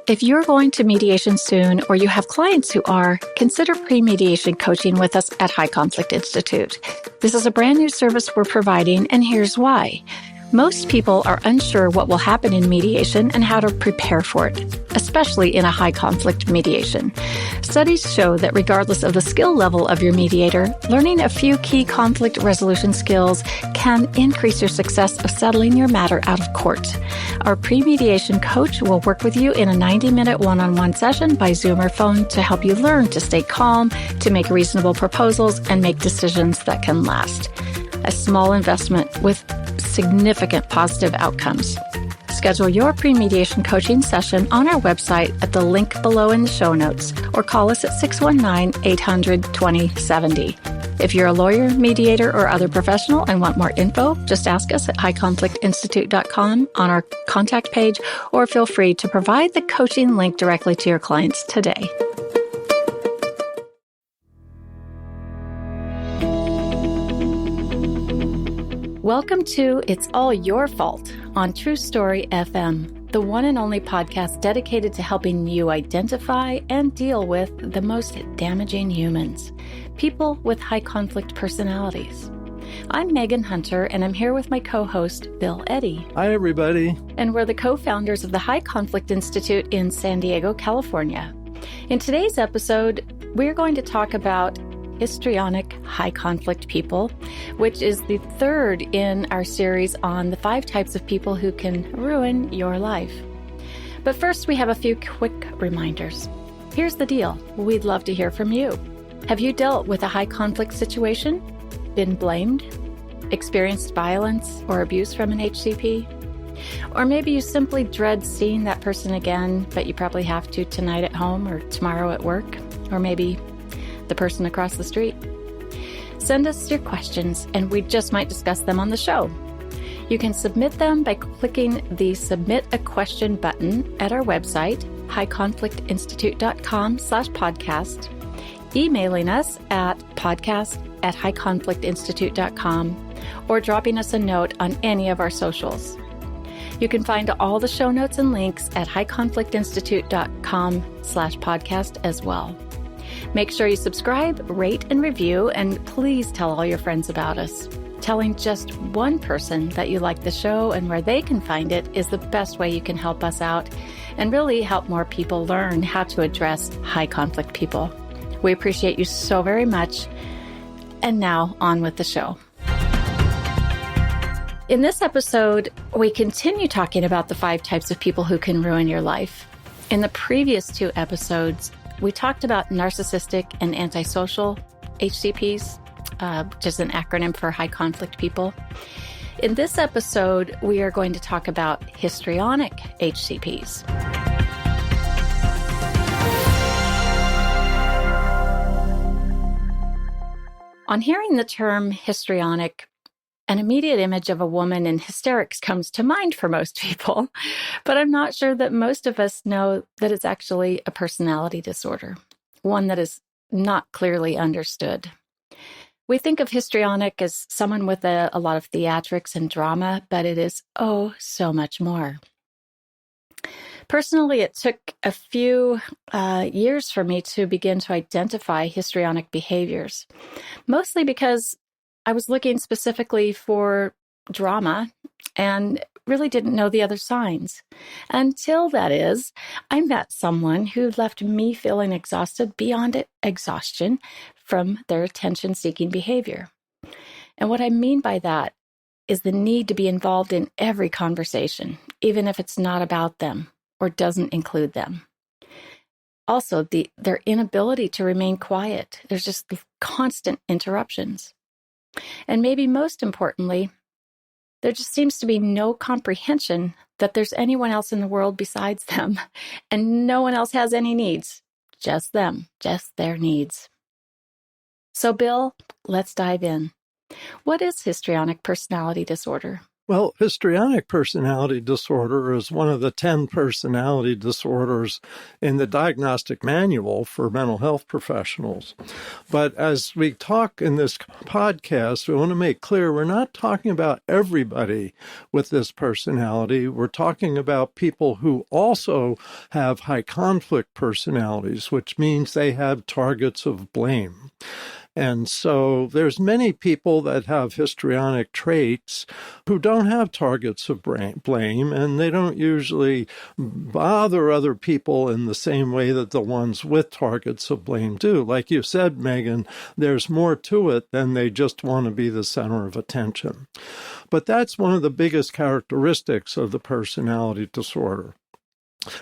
If you're going to mediation soon or you have clients who are, consider pre-mediation coaching with us at High Conflict Institute. This is a brand new service we're providing, and here's why. Most people are unsure what will happen in mediation and how to prepare for it, especially in a high conflict mediation. Studies show that regardless of the skill level of your mediator, learning a few key conflict resolution skills can increase your success of settling your matter out of court. Our pre-mediation coach will work with you in a 90-minute one-on-one session by Zoom or phone to help you learn to stay calm, to make reasonable proposals, and make decisions that can last. A small investment with significant positive outcomes. Schedule your pre-mediation coaching session on our website at the link below in the show notes, or call us at 619-800-2070. If you're a lawyer, mediator, or other professional and want more info, just ask us at highconflictinstitute.com on our contact page, or feel free to provide the coaching link directly to your clients today. Welcome to It's All Your Fault on True Story FM, the one and only podcast dedicated to helping you identify and deal with the most damaging humans, people with high conflict personalities. I'm Megan Hunter, and I'm here with my co-host, Bill Eddy. Hi, everybody. And we're the co-founders of the High Conflict Institute in San Diego, California. In today's episode, we're going to talk about histrionic high conflict people, which is the third in our series on the 5 types of people who can ruin your life. But first, we have a few quick reminders. Here's the deal. We'd love to hear from you. Have you dealt with a high conflict situation? Been blamed? Experienced violence or abuse from an HCP? Or maybe you simply dread seeing that person again, but you probably have to tonight at home or tomorrow at work, or maybe the person across the street. Send us your questions, and we just might discuss them on the show. You can submit them by clicking the Submit a Question button at our website, highconflictinstitute.com/podcast, emailing us at podcast@highconflictinstitute.com, or dropping us a note on any of our socials. You can find all the show notes and links at highconflictinstitute.com/podcast as well. Make sure you subscribe, rate, and review, and please tell all your friends about us. Telling just one person that you like the show and where they can find it is the best way you can help us out and really help more people learn how to address high conflict people. We appreciate you so very much. And now, on with the show. In this episode, we continue talking about the 5 types of people who can ruin your life. In the previous 2 episodes, we talked about narcissistic and antisocial HCPs, which is an acronym for high conflict people. In this episode, we are going to talk about histrionic HCPs. On hearing the term histrionic, an immediate image of a woman in hysterics comes to mind for most people, but I'm not sure that most of us know that it's actually a personality disorder, one that is not clearly understood. We think of histrionic as someone with a lot of theatrics and drama, but it is so much more. Personally, it took a few years for me to begin to identify histrionic behaviors, mostly because I was looking specifically for drama and really didn't know the other signs. Until, that is, I met someone who left me feeling exhausted beyond exhaustion from their attention-seeking behavior. And what I mean by that is the need to be involved in every conversation, even if it's not about them or doesn't include them. Also, their inability to remain quiet. There's just constant interruptions. And maybe most importantly, there just seems to be no comprehension that there's anyone else in the world besides them, and no one else has any needs. Just them, just their needs. So, Bill, let's dive in. What is histrionic personality disorder? Well, histrionic personality disorder is one of the 10 personality disorders in the diagnostic manual for mental health professionals. But as we talk in this podcast, we want to make clear we're not talking about everybody with this personality. We're talking about people who also have high conflict personalities, which means they have targets of blame. And so there's many people that have histrionic traits who don't have targets of blame, and they don't usually bother other people in the same way that the ones with targets of blame do. Like you said, Megan, there's more to it than they just want to be the center of attention. But that's one of the biggest characteristics of the personality disorder.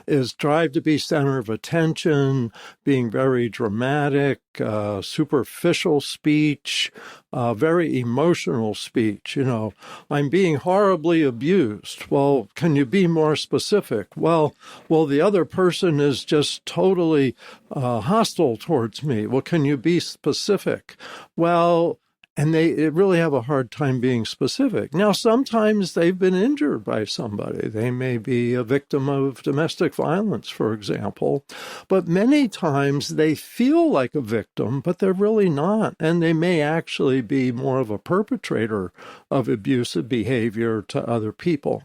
Is drive to be center of attention, being very dramatic, superficial speech, very emotional speech. You know, I'm being horribly abused. Well, can you be more specific? Well, the other person is just totally hostile towards me. Well, can you be specific? Well, and they really have a hard time being specific. Now, sometimes they've been injured by somebody. They may be a victim of domestic violence, for example. But many times they feel like a victim, but they're really not. And they may actually be more of a perpetrator of abusive behavior to other people.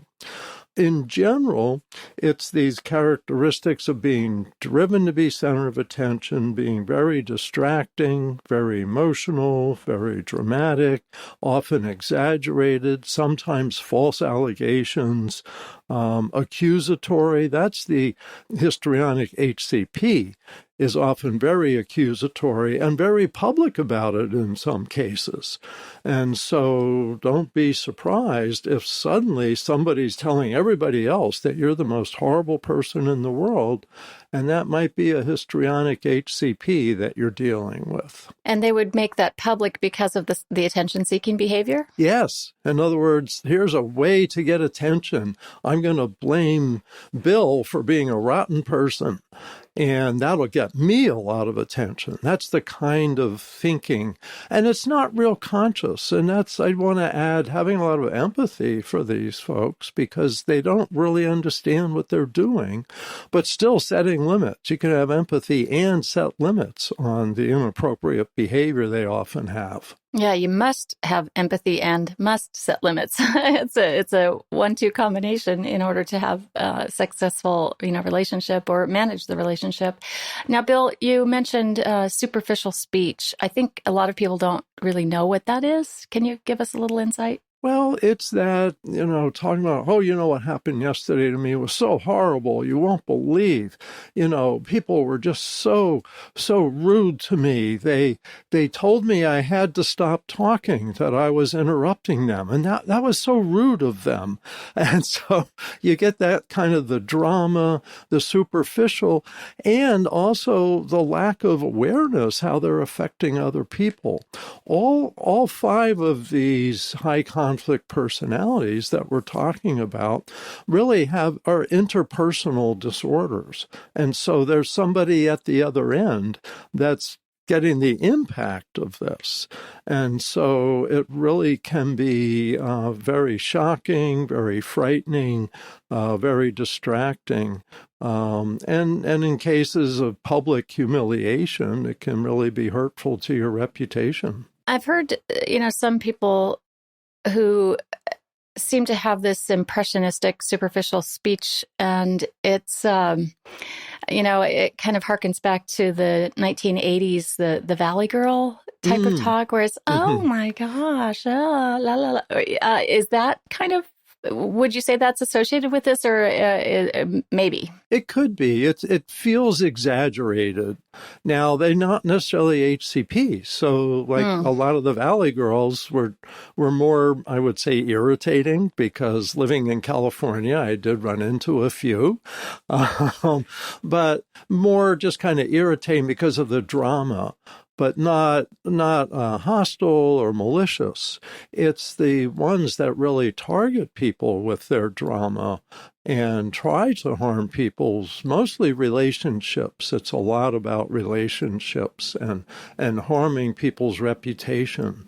In general, it's these characteristics of being driven to be center of attention, being very distracting, very emotional, very dramatic, often exaggerated, sometimes false allegations, accusatory. That's the histrionic HCP, is often very accusatory and very public about it in some cases. And so don't be surprised if suddenly somebody's telling everybody else that you're the most horrible person in the world, and that might be a histrionic HCP that you're dealing with. And they would make that public because of the attention-seeking behavior? Yes. In other words, here's a way to get attention. I'm going to blame Bill for being a rotten person, and that'll get me a lot of attention. That's the kind of thinking. And it's not real conscious. And I want to add, having a lot of empathy for these folks because they don't really understand what they're doing, but still setting limits. You can have empathy and set limits on the inappropriate behavior they often have. Yeah, you must have empathy and must set limits. It's a 1-2 combination in order to have a successful, relationship or manage the relationship. Now, Bill, you mentioned superficial speech. I think a lot of people don't really know what that is. Can you give us a little insight? Well, it's that, talking about, what happened yesterday to me was so horrible. You won't believe, people were just so rude to me. They told me I had to stop talking, that I was interrupting them. And that was so rude of them. And so you get that kind of the drama, the superficial, and also the lack of awareness, how they're affecting other people. All 5 of these high conflict personalities that we're talking about really are interpersonal disorders. And so there's somebody at the other end that's getting the impact of this. And so it really can be very shocking, very frightening, very distracting. And in cases of public humiliation, it can really be hurtful to your reputation. I've heard, some people who seem to have this impressionistic, superficial speech, and it's, it kind of harkens back to the 1980s, the Valley Girl type of talk, where it's, oh my gosh, la la la. Is that kind of, would you say that's associated with this, or maybe? It could be. It feels exaggerated. Now, they're not necessarily HCP. So a lot of the Valley Girls were more, I would say, irritating, because living in California, I did run into a few, but more just kind of irritating because of the drama, but not hostile or malicious. It's the ones that really target people with their drama and try to harm people's, mostly relationships. It's a lot about relationships and harming people's reputation.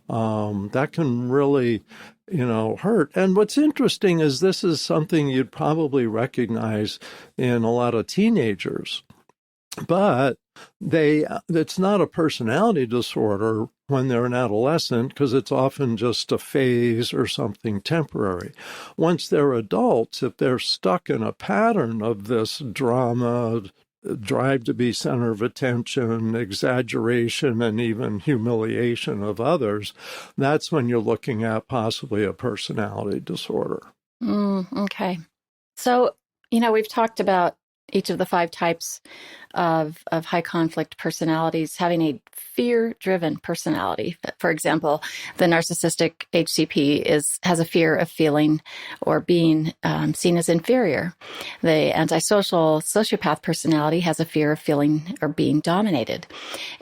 That can really, hurt. And what's interesting is this is something you'd probably recognize in a lot of teenagers. But it's not a personality disorder when they're an adolescent, because it's often just a phase or something temporary. Once they're adults, if they're stuck in a pattern of this drama, drive to be center of attention, exaggeration, and even humiliation of others, that's when you're looking at possibly a personality disorder. Okay. So, we've talked about each of the 5 types of high conflict personalities having a fear-driven personality. For example, the narcissistic HCP has a fear of feeling or being seen as inferior. The antisocial sociopath personality has a fear of feeling or being dominated.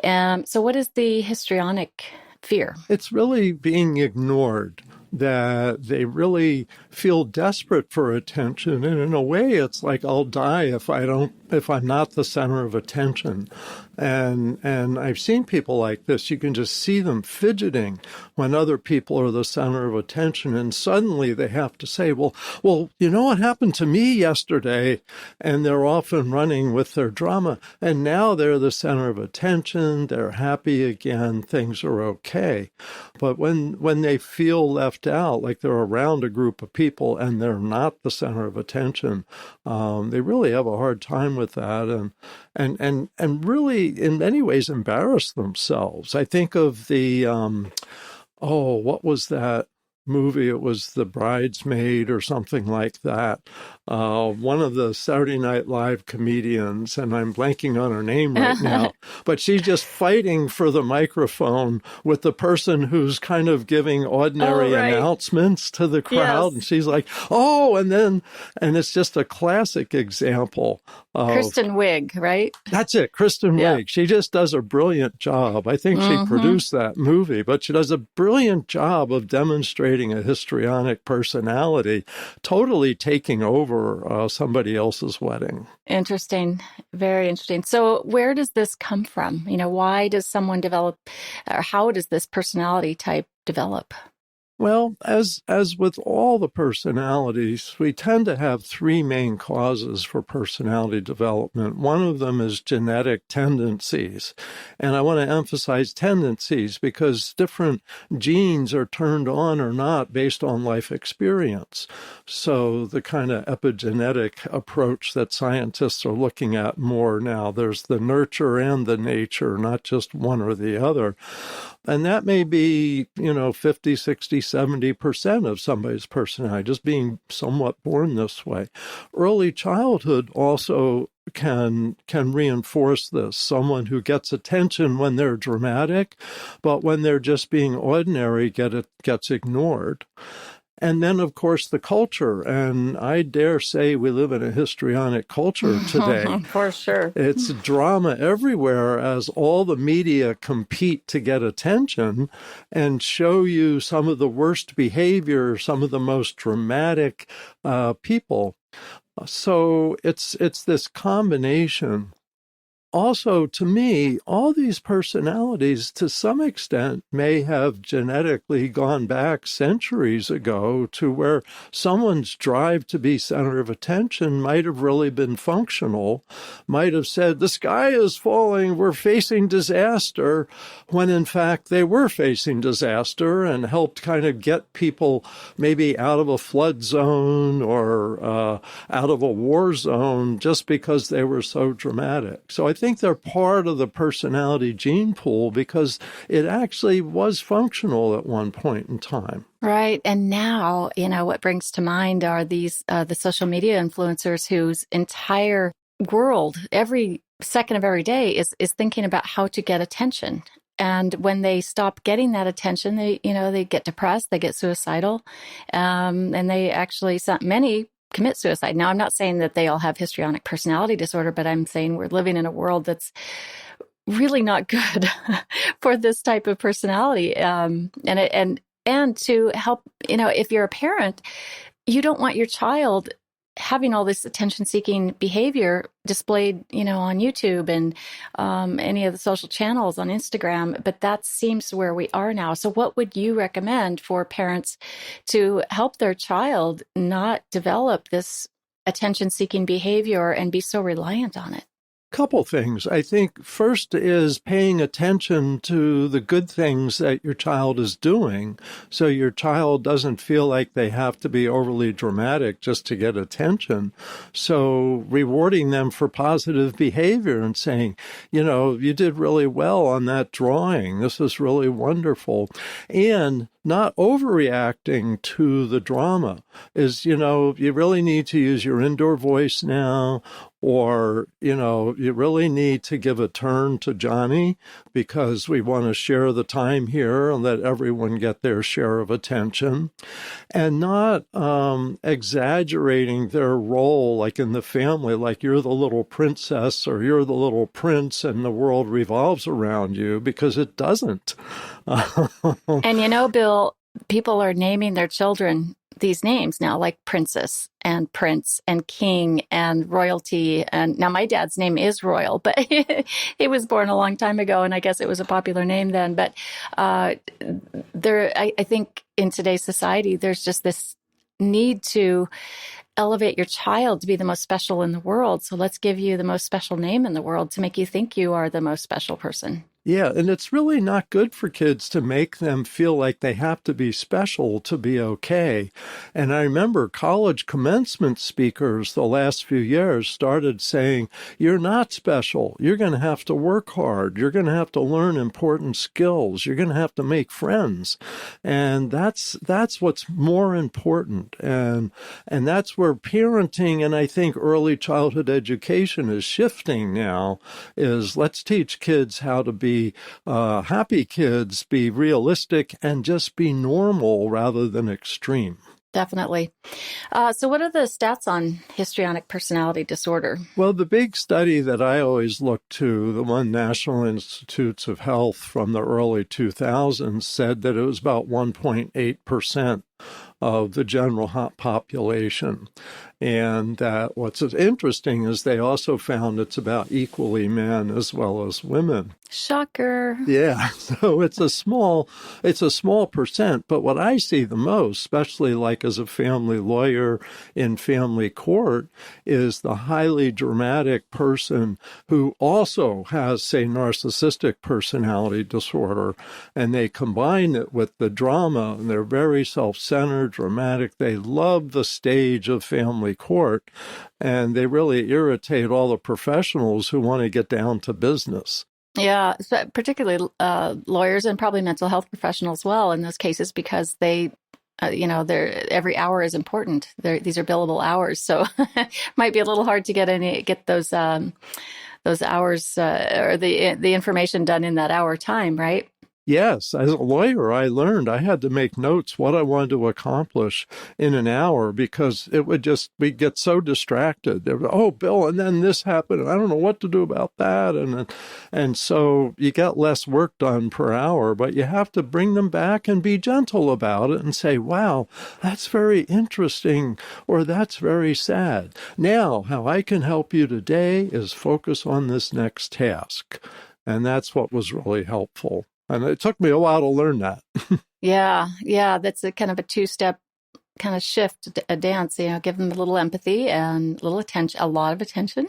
So what is the histrionic fear? It's really being ignored, that they really feel desperate for attention. And in a way, it's like, I'll die if I'm not the center of attention. And I've seen people like this. You can just see them fidgeting when other people are the center of attention. And suddenly they have to say, well, you know what happened to me yesterday? And they're often running with their drama. And now they're the center of attention. They're happy again. Things are okay. But when they feel left out, like they're around a group of people and they're not the center of attention, they really have a hard time with that, and really in many ways embarrass themselves. I think of the what was that movie? It was The Bridesmaid or something like that. One of the Saturday Night Live comedians, and I'm blanking on her name right now, but she's just fighting for the microphone with the person who's kind of giving ordinary announcements to the crowd. Yes. And she's like, and it's just a classic example of Kristen Wiig, right? That's it, Kristen Wiig. She just does a brilliant job. I think she produced that movie, but she does a brilliant job of demonstrating a histrionic personality, totally taking over somebody else's wedding. Interesting. Very interesting. So where does this come from? Why does someone develop, or how does this personality type develop? Well, as with all the personalities, we tend to have 3 main causes for personality development. One of them is genetic tendencies. And I want to emphasize tendencies because different genes are turned on or not based on life experience. So the kind of epigenetic approach that scientists are looking at more now, there's the nurture and the nature, not just one or the other. And that may be, 50, 60, 70% of somebody's personality, just being somewhat born this way. Early childhood also can reinforce this. Someone who gets attention when they're dramatic, but when they're just being ordinary, gets ignored. And then, of course, the culture. And I dare say we live in a histrionic culture today. For sure. It's drama everywhere as all the media compete to get attention and show you some of the worst behavior, some of the most dramatic people. So it's this combination. Also, to me, all these personalities, to some extent, may have genetically gone back centuries ago to where someone's drive to be center of attention might have really been functional, might have said, the sky is falling, we're facing disaster, when in fact they were facing disaster, and helped kind of get people maybe out of a flood zone or out of a war zone just because they were so dramatic. So I think they're part of the personality gene pool because it actually was functional at one point in time. Right. And now, what brings to mind are these, the social media influencers whose entire world, every second of every day is thinking about how to get attention. And when they stop getting that attention, they get depressed, they get suicidal, and they actually, many commit suicide. Now, I'm not saying that they all have histrionic personality disorder, but I'm saying we're living in a world that's really not good for this type of personality. And to help, if you're a parent, you don't want your child having all this attention-seeking behavior displayed, on YouTube and any of the social channels on Instagram. But that seems where we are now. So what would you recommend for parents to help their child not develop this attention-seeking behavior and be so reliant on it? Couple things. I think first is paying attention to the good things that your child is doing, so your child doesn't feel like they have to be overly dramatic just to get attention. So rewarding them for positive behavior and saying, you did really well on that drawing. This is really wonderful. And not overreacting to the drama is, you really need to use your indoor voice now, or, you really need to give a turn to Johnny because we want to share the time here and let everyone get their share of attention, and not exaggerating their role, like in the family, like you're the little princess or you're the little prince and the world revolves around you, because it doesn't. And Bill, people are naming their children these names now, like princess and prince and king and royalty. And now my dad's name is Royal, but he was born a long time ago, and I guess it was a popular name then. But I think in today's society, there's just this need to elevate your child to be the most special in the world. So let's give you the most special name in the world to make you think you are the most special person. Yeah, and it's really not good for kids to make them feel like they have to be special to be okay. And I remember college commencement speakers the last few years started saying, you're not special. You're going to have to work hard. You're going to have to learn important skills. You're going to have to make friends. And that's what's more important. And that's where parenting and I think early childhood education is shifting now, is let's teach kids how to be happy kids, be realistic, and just be normal rather than extreme. Definitely. So what are the stats on histrionic personality disorder? Well, the big study that I always look to, the one National Institutes of Health from the early 2000s, said that it was about 1.8% of the general population. And what's interesting is they also found it's about equally men as well as women. Shocker. Yeah, so it's a small percent. But what I see the most, especially like as a family lawyer in family court, is the highly dramatic person who also has, say, narcissistic personality disorder, and they combine it with the drama, and they're very self-centered, dramatic. They love the stage of family court, and they really irritate all the professionals who want to get down to business. Yeah, particularly lawyers and probably mental health professionals as well in those cases, because they, they're, every hour is important. These are billable hours, so it might be a little hard to get those hours or the information done in that hour time, right? Yes, as a lawyer, I learned I had to make notes what I wanted to accomplish in an hour, because we'd get so distracted. Oh, Bill, and then this happened, and I don't know what to do about that. And so you get less work done per hour, but you have to bring them back and be gentle about it and say, wow, that's very interesting, or that's very sad. Now, how I can help you today is focus on this next task. And that's what was really helpful. And it took me a while to learn that. Yeah, that's a kind of a two-step kind of shift, a dance, give them a little empathy and a little attention, a lot of attention.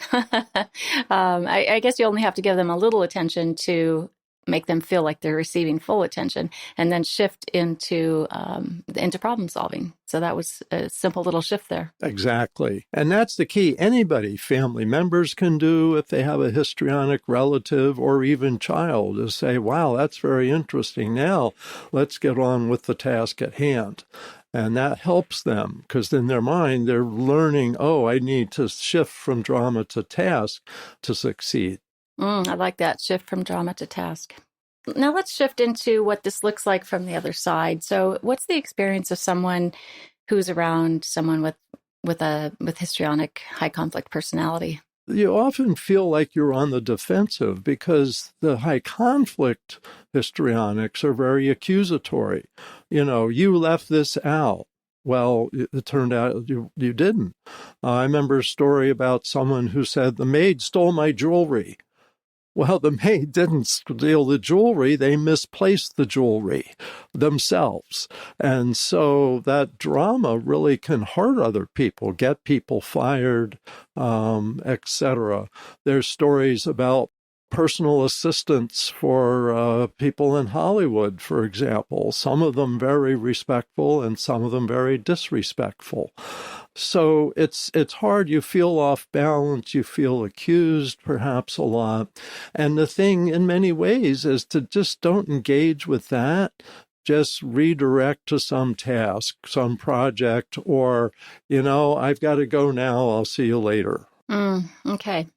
I guess you only have to give them a little attention to make them feel like they're receiving full attention, and then shift into problem solving. So that was a simple little shift there. Exactly. And that's the key. Anybody, family members can do if they have a histrionic relative or even child, is say, wow, that's very interesting. Now let's get on with the task at hand. And that helps them, because in their mind, they're learning, I need to shift from drama to task to succeed. I like that, shift from drama to task. Now let's shift into what this looks like from the other side. So what's the experience of someone who's around someone with histrionic high conflict personality? You often feel like you're on the defensive, because the high conflict histrionics are very accusatory. You left this out. Well, it turned out you didn't. I remember a story about someone who said, the maid stole my jewelry. Well, the maid didn't steal the jewelry. They misplaced the jewelry themselves. And so that drama really can hurt other people, get people fired, etc. There's stories about personal assistants for people in Hollywood, for example, some of them very respectful and some of them very disrespectful. So it's hard. You feel off balance. You feel accused perhaps a lot. And the thing in many ways is to just don't engage with that. Just redirect to some task, some project, or, I've got to go now. I'll see you later. Okay.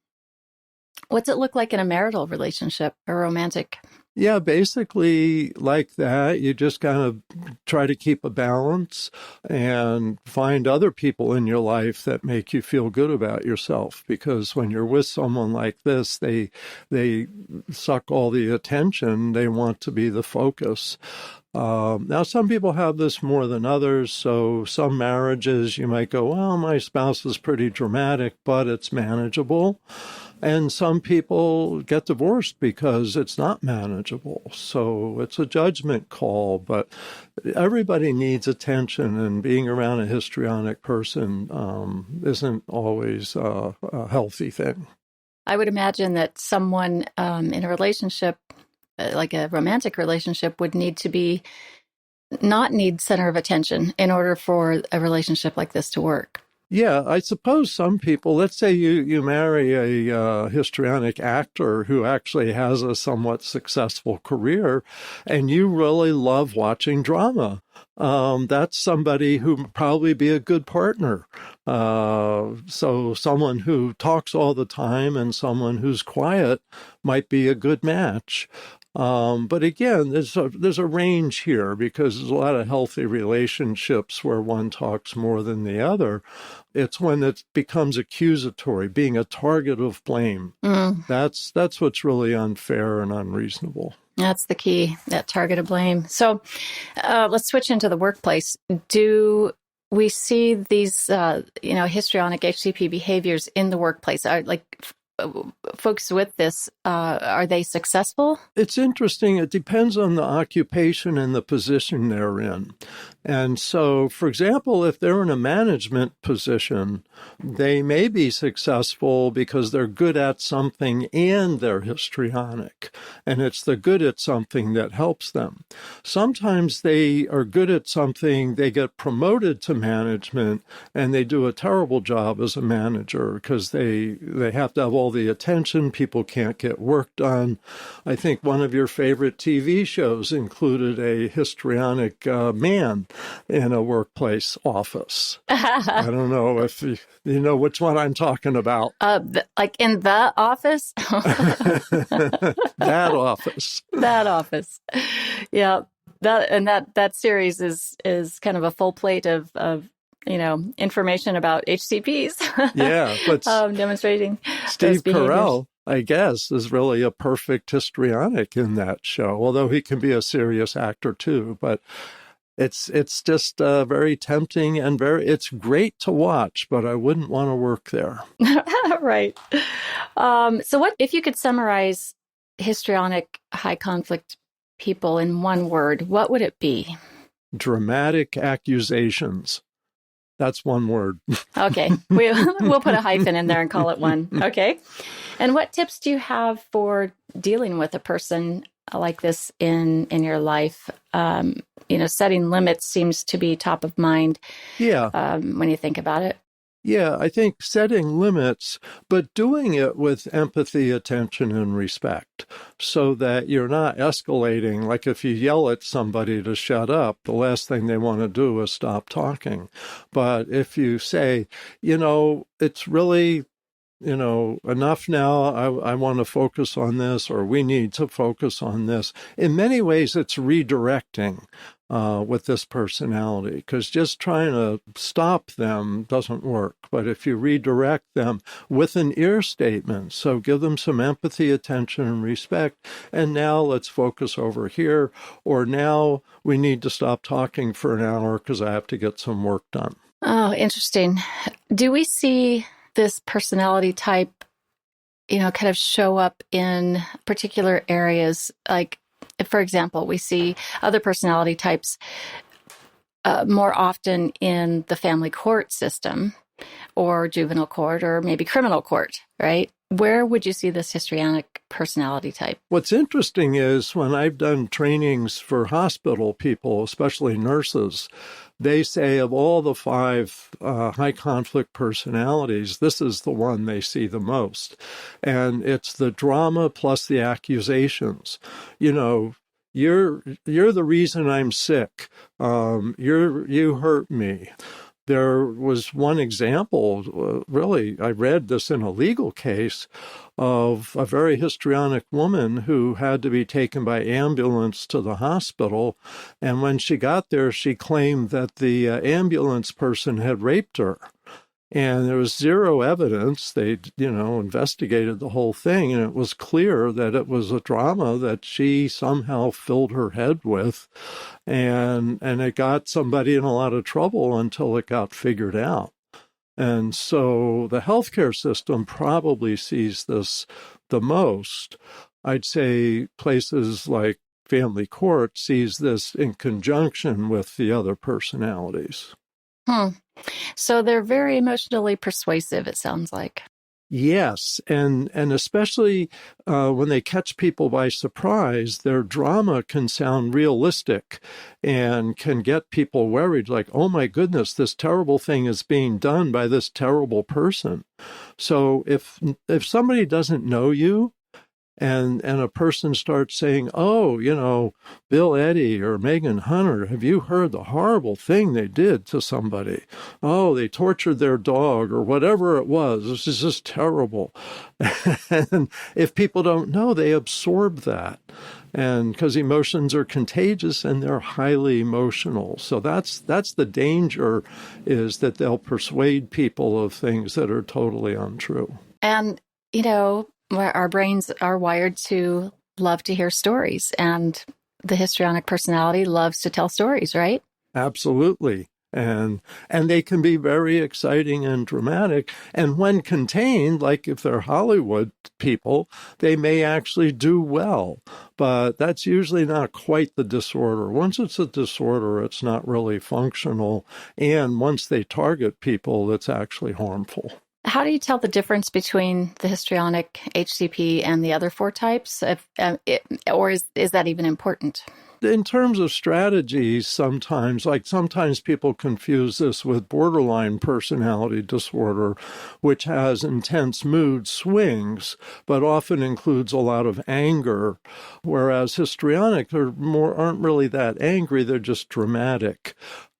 What's it look like in a marital relationship or romantic? Yeah, basically like that. You just kind of try to keep a balance and find other people in your life that make you feel good about yourself. Because when you're with someone like this, they suck all the attention. They want to be the focus. Now, some people have this more than others. So some marriages, you might go, well, my spouse is pretty dramatic, but it's manageable. And some people get divorced because it's not manageable. So it's a judgment call, but everybody needs attention, and being around a histrionic person isn't always a healthy thing. I would imagine that someone in a relationship, like a romantic relationship, would not need center of attention in order for a relationship like this to work. Yeah, I suppose some people, let's say you marry a histrionic actor who actually has a somewhat successful career, and you really love watching drama. That's somebody who would probably be a good partner. So someone who talks all the time and someone who's quiet might be a good match. But again, there's a range here, because there's a lot of healthy relationships where one talks more than the other. It's when it becomes accusatory, being a target of blame. That's what's really unfair and unreasonable. That's the key, that target of blame. So let's switch into the workplace. Do we see these, histrionic HCP behaviors in the workplace? Folks with this, are they successful? It's interesting. It depends on the occupation and the position they're in. And so, for example, if they're in a management position, they may be successful because they're good at something and they're histrionic. And it's the good at something that helps them. Sometimes they are good at something, they get promoted to management, and they do a terrible job as a manager because they have to have all the attention. People can't get work done. I think one of your favorite TV shows included a histrionic man in a workplace office. I don't know if you know which one I'm talking about. Like in the office? That office. That office. Yeah. That series is kind of a full plate of information about HCPs. Yeah, but demonstrating Steve Carell, I guess, is really a perfect histrionic in that show, although he can be a serious actor too. But it's just very tempting and it's great to watch, but I wouldn't want to work there. Right. So what if you could summarize histrionic high conflict people in one word, what would it be? Dramatic accusations. That's one word. Okay. We'll put a hyphen in there and call it one. Okay. And what tips do you have for dealing with a person like this in your life? Setting limits seems to be top of mind. Yeah. When you think about it. Yeah, I think setting limits, but doing it with empathy, attention, and respect so that you're not escalating. Like if you yell at somebody to shut up, the last thing they want to do is stop talking. But if you say, it's really, enough now, I want to focus on this, or we need to focus on this. In many ways, it's redirecting. with this personality, because just trying to stop them doesn't work. But if you redirect them with an ear statement, so give them some empathy, attention, and respect, and now let's focus over here, or now we need to stop talking for an hour because I have to get some work done. Oh, interesting. Do we see this personality type, kind of show up in particular areas? Like, for example, we see other personality types more often in the family court system or juvenile court or maybe criminal court, right? Where would you see this histrionic personality type? What's interesting is when I've done trainings for hospital people, especially nurses, they say of all the 5 high conflict personalities, this is the one they see the most. And it's the drama plus the accusations. You're the reason I'm sick. You hurt me. There was one example, really, I read this in a legal case, of a very histrionic woman who had to be taken by ambulance to the hospital. And when she got there, she claimed that the ambulance person had raped her. And there was zero evidence. They, investigated the whole thing, and it was clear that it was a drama that she somehow filled her head with, and it got somebody in a lot of trouble until it got figured out. And so the healthcare system probably sees this the most. I'd say places like family court sees this in conjunction with the other personalities. So they're very emotionally persuasive, it sounds like. Yes, and especially when they catch people by surprise, their drama can sound realistic and can get people worried, like, oh my goodness, this terrible thing is being done by this terrible person. So if somebody doesn't know you, and a person starts saying, oh, Bill Eddy or Megan Hunter, have you heard the horrible thing they did to somebody? Oh, they tortured their dog or whatever it was. This is just terrible. And if people don't know, they absorb that. And because emotions are contagious and they're highly emotional. So that's the danger, is that they'll persuade people of things that are totally untrue. And, our brains are wired to love to hear stories, and the histrionic personality loves to tell stories, right? Absolutely. And they can be very exciting and dramatic. And when contained, like if they're Hollywood people, they may actually do well. But that's usually not quite the disorder. Once it's a disorder, it's not really functional. And once they target people, it's actually harmful. How do you tell the difference between the histrionic HCP and the other 4 types? Or is that even important? In terms of strategies, sometimes people confuse this with borderline personality disorder, which has intense mood swings, but often includes a lot of anger, whereas histrionic aren't really that angry, they're just dramatic.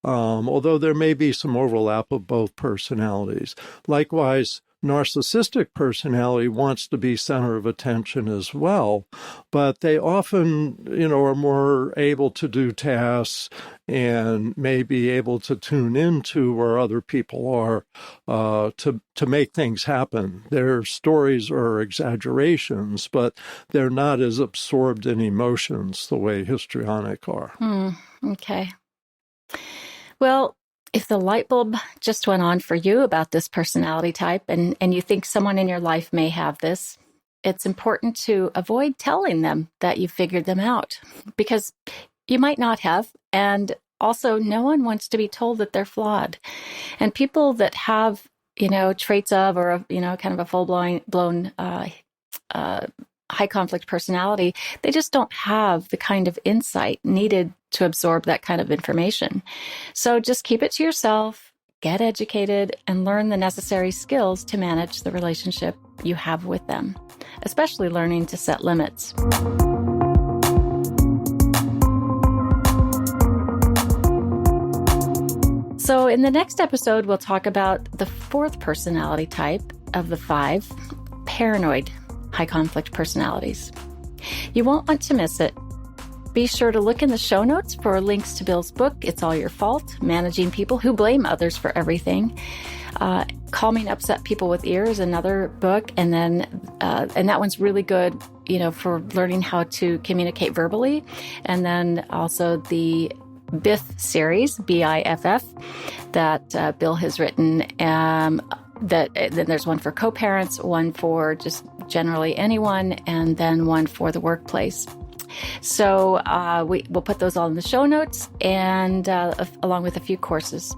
Although there may be some overlap of both personalities. Likewise, narcissistic personality wants to be center of attention as well, but they often, are more able to do tasks and may be able to tune into where other people are to make things happen. Their stories are exaggerations, but they're not as absorbed in emotions the way histrionic are. Okay. Well, if the light bulb just went on for you about this personality type and you think someone in your life may have this, it's important to avoid telling them that you figured them out, because you might not have. And also, no one wants to be told that they're flawed. And people that have, traits of, or, kind of a full-blown high conflict personality, they just don't have the kind of insight needed to absorb that kind of information. So just keep it to yourself, get educated, and learn the necessary skills to manage the relationship you have with them, especially learning to set limits. So in the next episode, we'll talk about the 4th personality type of the 5, paranoid high conflict personalities. You won't want to miss it. Be sure to look in the show notes for links to Bill's book, It's All Your Fault, Managing People Who Blame Others for Everything. Calming Upset People with Ears, another book. And then, and that one's really good, for learning how to communicate verbally. And then also the BIFF series, BIFF, that Bill has written. Then there's one for co-parents, one for just generally anyone, and then one for the workplace. So we'll put those all in the show notes, and along with a few courses.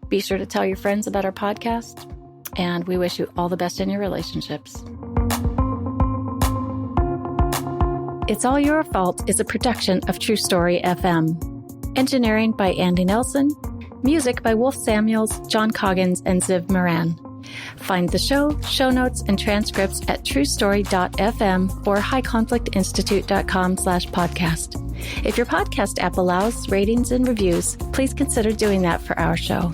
Be sure to tell your friends about our podcast, and we wish you all the best in your relationships. It's All Your Fault is a production of True Story FM. Engineering by Andy Nelson. Music by Wolf Samuels, John Coggins, and Ziv Moran. Find the show notes, and transcripts at truestory.fm or highconflictinstitute.com/podcast. If your podcast app allows ratings and reviews, please consider doing that for our show.